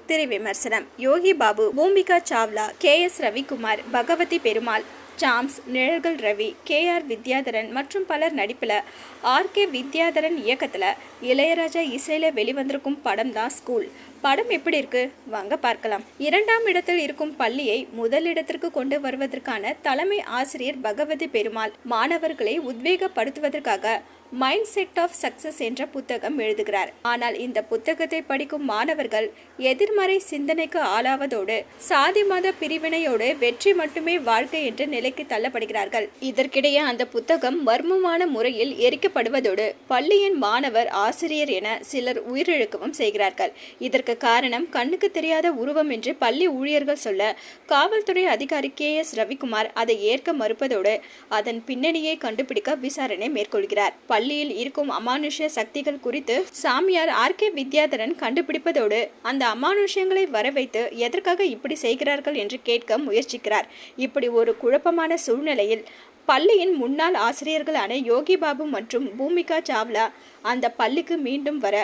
திரை விமர்சனம். Yogi Babu, Bhumika Chawla, KS Ravikumar, Bhagavathi Perumal, Sam's, நிழல்கள் Ravi, KR Vidyadharan மற்றும் பலர் நடிப்பில் RK வித்யாதரன் இயக்கத்தில் இளையராஜா இசையில் வெளிவந்திருக்கும் படம் தான் ஸ்கூல். படம் எப்படி இருக்கு வாங்க பார்க்கலாம். 2ஆம் இடத்தில் இருக்கும் பள்ளியை முதலிடத்திற்கு கொண்டு வருவதற்கான தலைமை ஆசிரியர் பகவதி பெருமாள் மாணவர்களை உத்வேகப்படுத்துவதற்காக மைண்ட் செட் ஆஃப் சக்சஸ் என்ற புத்தகம் எழுதுகிறார். ஆனால் இந்த புத்தகத்தை படிக்கும் மாணவர்கள் எதிர்மறை சிந்தனைக்கு ஆளாவதோடு சாதி மத பிரிவினையோடு வெற்றி மட்டுமே வாழ்க்கை என்ற நிலைக்கு தள்ளப்படுகிறார்கள். இதற்கிடையே அந்த புத்தகம் மர்மமான முறையில் எரிக்கப்படுவதோடு பள்ளியின் மாணவர், ஆசிரியர் என சிலர் உயிரிழக்கவும் செய்கிறார்கள். இதற்கு காரணம் கண்ணுக்கு தெரியாத உருவம் என்று பள்ளி ஊழியர்கள் சொல்ல காவல்துறை அதிகாரி KS ரவிக்குமார் அதை ஏற்க மறுப்பதோடு அதன் பின்னணியை கண்டுபிடிக்க விசாரணை மேற்கொள்கிறார். பள்ளியில் இருக்கும் அமானுஷ்ய சக்திகள் குறித்து சாமியார் RK வித்யாதரன் கண்டுபிடிப்பதோடு அந்த அமானுஷ்யங்களை வரவைத்து எதற்காக இப்படி செய்கிறார்கள் என்று கேட்க முயற்சிக்கிறார். இப்படி ஒரு குழப்பமான சூழ்நிலையில் பள்ளியின் முன்னாள் ஆசிரியர்களான யோகி பாபு மற்றும் பூமிகா சாவ்லா அந்த பள்ளிக்கு மீண்டும் வர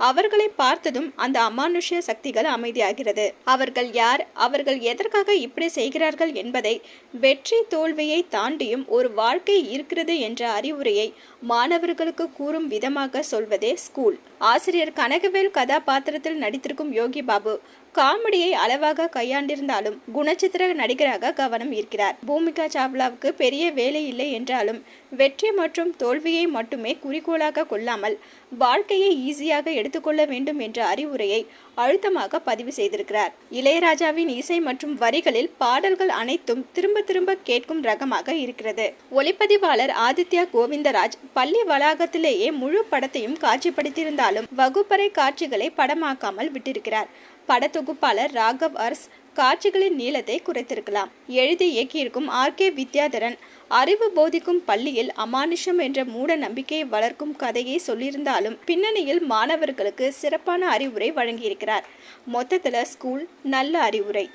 அவர்களை பார்த்ததும் அந்த அமானுஷ்ய சக்திகள் அமைதியாகிறது. அவர்கள் யார், அவர்கள் எதற்காக இப்படி செய்கிறார்கள் என்பதை வெற்றி தோல்வியை தாண்டியும் ஒரு வாழ்க்கை இருக்கிறது என்ற அறிவுரையை மாணவர்களுக்கு கூறும் விதமாக சொல்வதே ஸ்கூல். ஆசிரியர் கனகவேல் கதாபாத்திரத்தில் நடித்திருக்கும் யோகி பாபு காமெடியை அளவாக கையாண்டிருந்தாலும் குணச்சித்திர நடிகராக கவனம் ஈர்க்கிறார். பூமிகா சாவ்லாவுக்கு பெரிய வேலை இல்லை என்றாலும் வெற்றி மற்றும் தோல்வியை மட்டுமே குறிக்கோளாக கொள்ளாமல் வாழ்க்கையை ஈஸியாக எடுத்துக்கொள்ள வேண்டும் என்ற அறிவுரையை அழுத்தமாக பதிவு செய்திருக்கிறார். இளையராஜாவின் இசை மற்றும் வரிகளில் பாடல்கள் அனைத்தும் திரும்ப திரும்ப கேட்கும் ரகமாக இருக்கிறது. ஒளிப்பதிவாளர் ஆதித்யா கோவிந்தராஜ் பள்ளி வளாகத்திலேயே முழு படத்தையும் காட்சிப்படுத்தியிருந்தாலும் வகுப்பறை காட்சிகளை படமாக்காமல் விட்டிருக்கிறார். படத்தொகுப்பாளர் ராகவ் அர்ஸ் காட்சிகளின் நீளத்தை குறைத்திருக்கலாம். எழுதி இயக்கியிருக்கும் RK வித்யாதரன் அறிவு போதிக்கும் பள்ளியில் அமானுஷம் என்ற மூட நம்பிக்கையை வளர்க்கும் கதையை சொல்லியிருந்தாலும் பின்னணியில் மாணவர்களுக்கு சிறப்பான அறிவுரை வழங்கியிருக்கிறார். மொத்தத்தில் ஸ்கூல் நல்ல அறிவுரை.